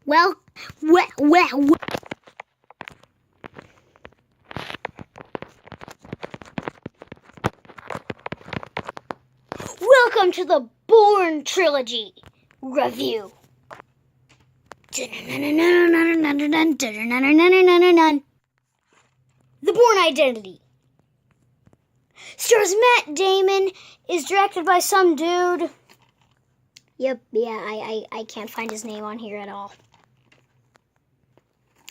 Well. Welcome to the Bourne trilogy review. The Bourne Identity. Stars Matt Damon, is directed by some dude. I can't find his name on here at all.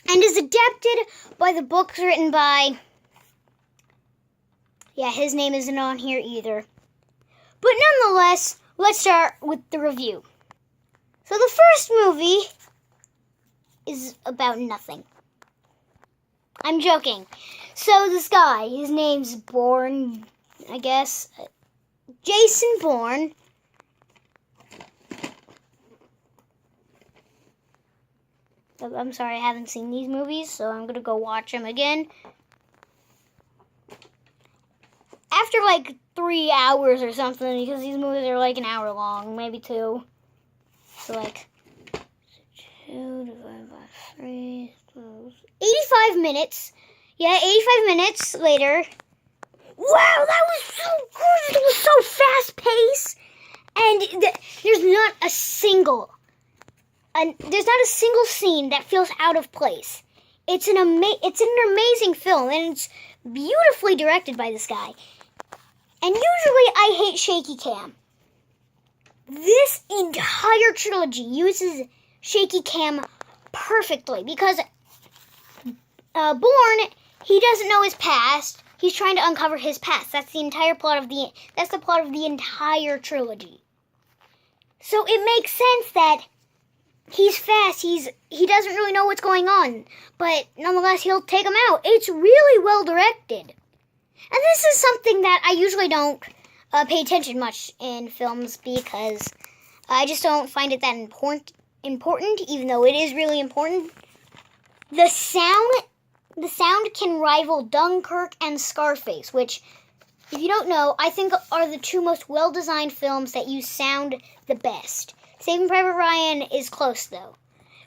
And is adapted by the books written by... his name isn't on here either. But nonetheless, let's start with the review. So the first movie is about nothing. I'm joking. So this guy, his name's Bourne, I guess. Jason Bourne. I'm sorry, I haven't seen these movies, so I'm going to go watch them again. After like 3 hours or something, because these movies are like an hour long, maybe 2. So like 2 divided by 3, 85 minutes. Yeah, 85 minutes later. Wow, that was so good. It was so fast paced. And there's not a single scene that feels out of place. It's an amazing film, and it's beautifully directed by this guy. And usually I hate shaky cam. This entire trilogy uses shaky cam perfectly because Bourne, he doesn't know his past. He's trying to uncover his past. That's the plot of the entire trilogy. So it makes sense that he's fast. He doesn't really know what's going on, but nonetheless he'll take him out. It's really well directed. And this is something that I usually don't pay attention much in films because I just don't find it that important, even though it is really important. The sound can rival Dunkirk and Scarface, which, if you don't know, I think are the two most well-designed films that use sound the best. Saving Private Ryan is close, though.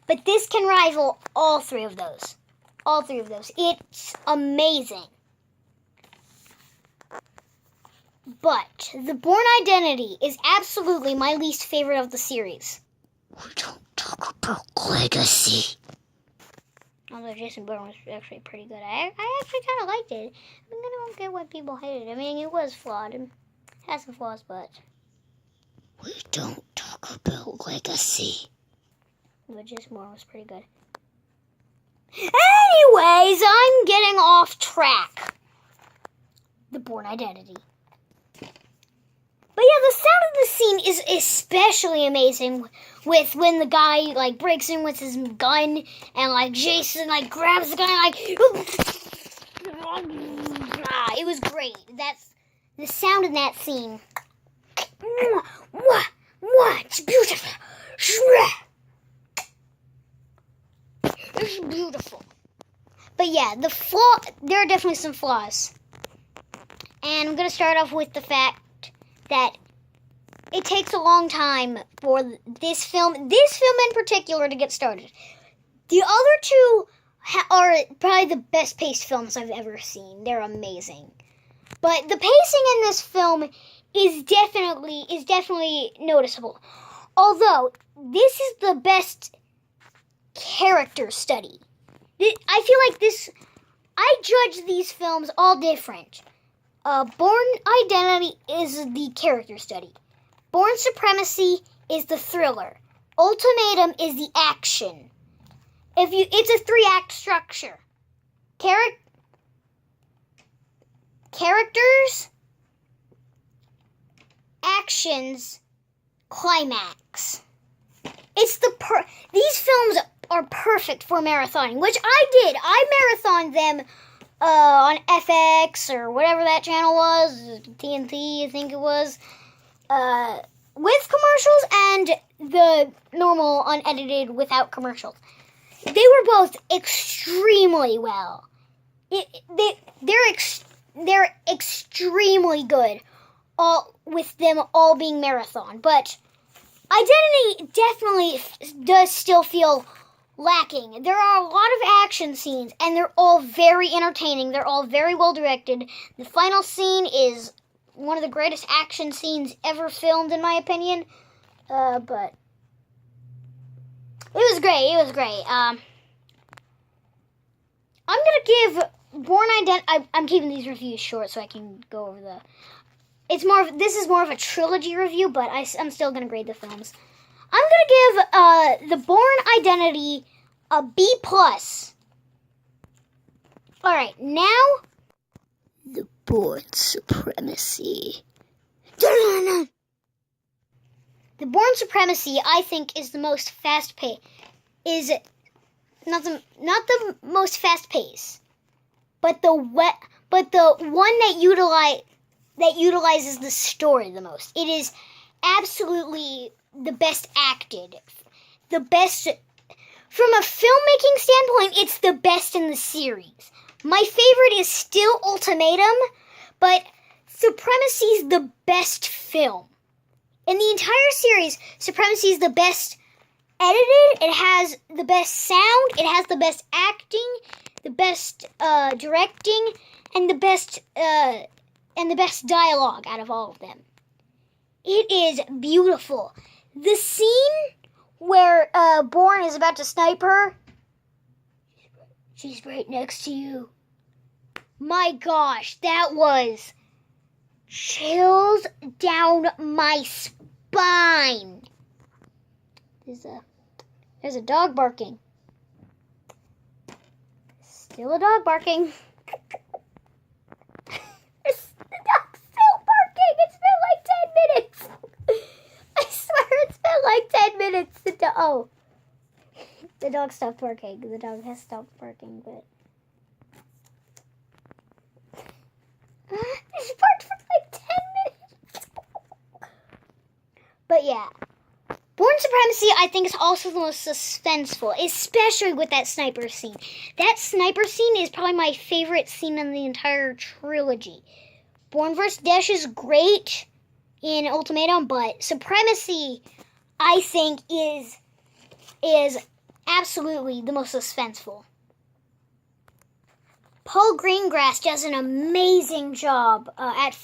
But this can rival all three of those. All three of those. It's amazing. But the Bourne Identity is absolutely my least favorite of the series. We don't talk about legacy. Although Jason Bourne was actually pretty good. I actually kind of liked it. I don't get why people hated it. I mean, it was flawed. It has some flaws, but... We don't talk about legacy. But Jason Bourne was pretty good. Anyways, I'm getting off track. The Bourne Identity. But yeah, the sound of the scene is especially amazing with when the guy like breaks in with his gun and like Jason like grabs the gun and like it was great. That's the sound in that scene. It's beautiful. It's beautiful. But yeah, there are definitely some flaws. And I'm going to start off with the fact that it takes a long time for this film in particular to get started. The other two are probably the best paced films I've ever seen. They're amazing. But the pacing in this film is definitely noticeable. Although, this is the best character study. I feel like I judge these films all different. Bourne Identity is the character study. Bourne Supremacy is the thriller. Ultimatum is the action. It's a 3-act structure. Characters, actions, climax. These films are perfect for marathoning, which I did. I marathoned them on FX or whatever that channel was, TNT, I think it was, with commercials and the normal unedited without commercials. They were both extremely well. They're extremely good, all with them all being marathon. But Identity definitely does still feel lacking. There are a lot of action scenes, and they're all very entertaining. They're all very well directed. The final scene is one of the greatest action scenes ever filmed, in my opinion. But it was great. It was great. I'm gonna give Bourne I'm keeping these reviews short so I can go over the. This is more of a trilogy review, but I'm still gonna grade the films. I'm gonna give the Bourne Identity a B+. All right, now The Bourne Supremacy. the Bourne Supremacy, I think, is the most fast-paced. Is not the most fast-paced, but the one that utilizes the story the most. It is absolutely the best acted, the best from a filmmaking standpoint. It's the best in the series. My favorite is still Ultimatum, but Supremacy is the best film in the entire series. Supremacy is the best edited. It has the best sound. It has the best acting, the best directing, and the best dialogue out of all of them. It is beautiful. The scene where Bourne is about to snipe her. She's right next to you. My gosh, that was chills down my spine. There's a dog barking. Still a dog barking. The dog's still barking. It's been like 10 minutes. I swear it's been like 10 minutes. The dog stopped barking. The dog has stopped barking, but it's barked for like 10 minutes. But yeah, Bourne Supremacy, I think, is also the most suspenseful, especially with that sniper scene. That sniper scene is probably my favorite scene in the entire trilogy. Bourne vs. Dash is great in Ultimatum, but Supremacy, I think, is absolutely the most suspenseful. Paul Greengrass does an amazing job at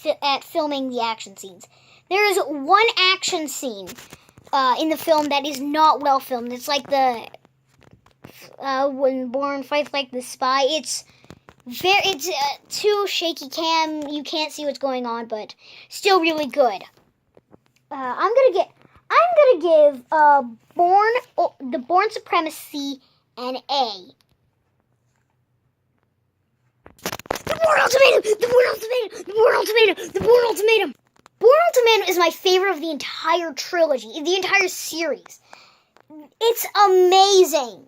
filming the action scenes. There is one action scene in the film that is not well filmed. It's like when Bourne fights like the spy. It's too shaky cam. You can't see what's going on, but still really good. I'm gonna give the Bourne Supremacy an A. The Bourne Ultimatum! The Bourne Ultimatum! The Bourne Ultimatum! The Bourne Ultimatum! Bourne Ultimatum is my favorite of the entire trilogy, the entire series. It's amazing.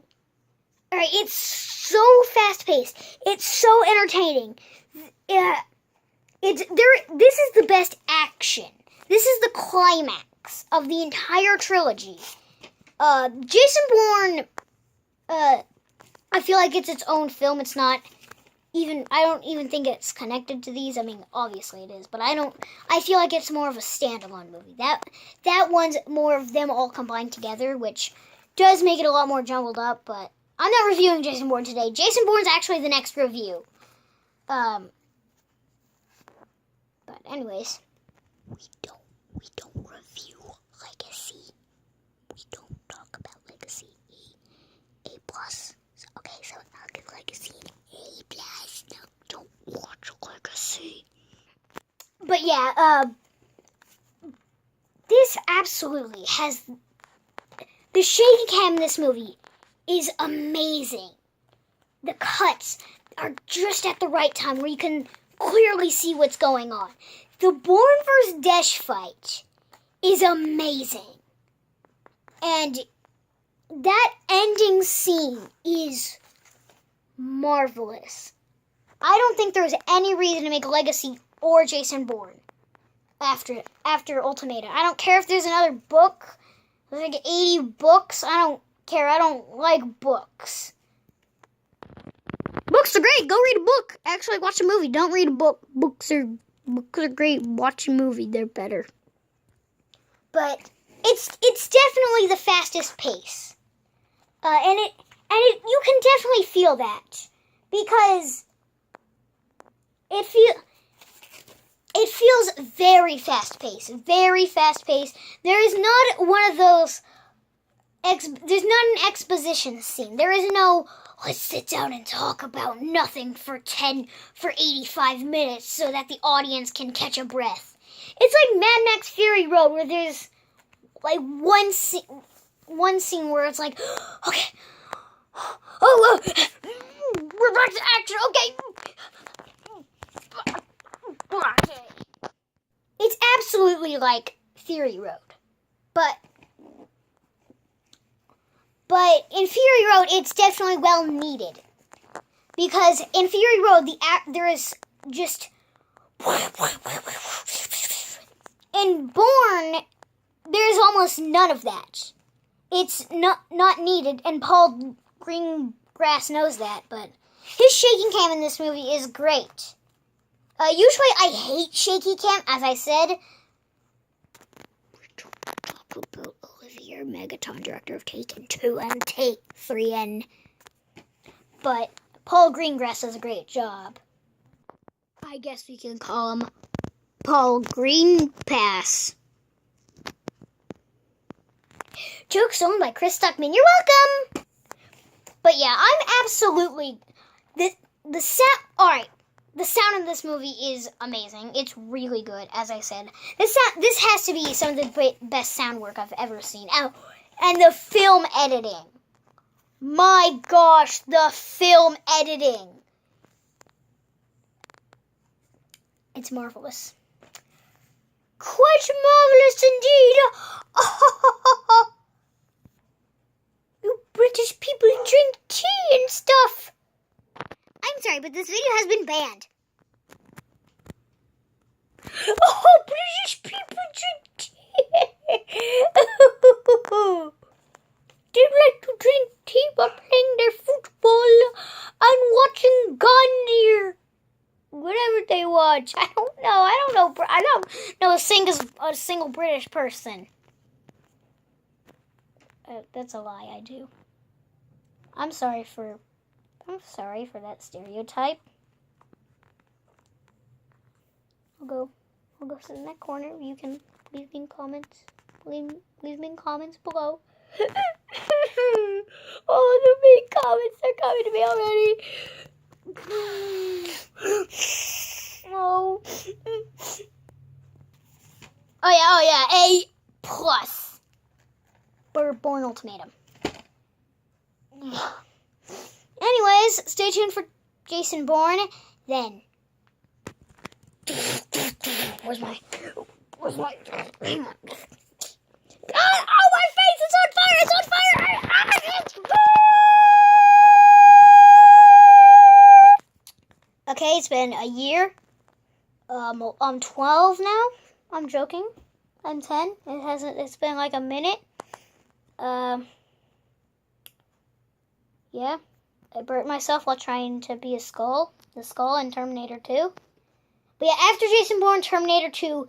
All right, it's so fast-paced. It's so entertaining. This is the best action. This is the climax of the entire trilogy. Jason Bourne, I feel like it's its own film. It's not even, I don't even think it's connected to these. I mean, obviously it is, but I feel like it's more of a standalone movie. That one's more of them all combined together, which does make it a lot more jumbled up, but I'm not reviewing Jason Bourne today. Jason Bourne's actually the next review. But anyways. We don't review Legacy. We don't talk about Legacy. A+. Okay, so I'll give Legacy an A+. No, don't watch Legacy. But yeah, this absolutely has... The shaky cam in this movie is amazing. The cuts are just at the right time where you can clearly see what's going on. The Bourne vs. Dash fight is amazing. And that ending scene is marvelous. I don't think there's any reason to make Legacy or Jason Bourne after Ultimatum. I don't care if there's another book. There's like 80 books. I don't care. I don't like books. Books are great. Go read a book. Actually, watch a movie. Don't read a book. Books are great. Watch a movie. They're better. But it's definitely the fastest pace. And you can definitely feel that because it feels very fast paced. There is not one of those. There's not an exposition scene. There is no, let's sit down and talk about nothing for 85 minutes so that the audience can catch a breath. It's like Mad Max Fury Road where there's like one scene where it's like, okay, oh, we're back to action, okay. It's absolutely like Fury Road, but in Fury Road, it's definitely well needed. Because in Fury Road, there is just... In Bourne, there's almost none of that. It's not needed, and Paul Greengrass knows that, but his shaking cam in this movie is great. Usually I hate shaky cam, as I said. Talk about Olivier Megaton, director of Taken 2 and Take 3, and... But Paul Greengrass does a great job. I guess we can call him Paul Greenpass. Joke stolen by Chris Stuckman. You're welcome! But yeah, I'm absolutely... The sound... Alright. The sound in this movie is amazing. It's really good, as I said. This has to be some of the best sound work I've ever seen. And the film editing. My gosh, the film editing. It's marvelous. Quite marvelous indeed. You British people drink tea and stuff. I'm sorry, but this video has been banned. Oh, British people drink tea. They like to drink tea while playing their football and watching Gandhi. Whatever they watch. I don't know. I don't know a single British person. That's a lie, I do. I'm sorry for that stereotype. I'll go sit in that corner. You can leave me in comments. Leave me in comments below. Oh, the big comments are coming to me already. Oh. Oh yeah, A+. Bourne Ultimatum. Anyways, stay tuned for Jason Bourne. Then, where's my? Hang on. Oh, my face! It's on fire! It's on fire! Okay, it's been a year. I'm 12 now. I'm joking. I'm 10. It's been like a minute. Yeah. I burnt myself while trying to be the skull in Terminator 2. But yeah, after Jason Bourne, Terminator 2,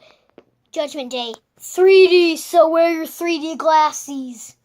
Judgment Day, 3D, so wear your 3D glasses.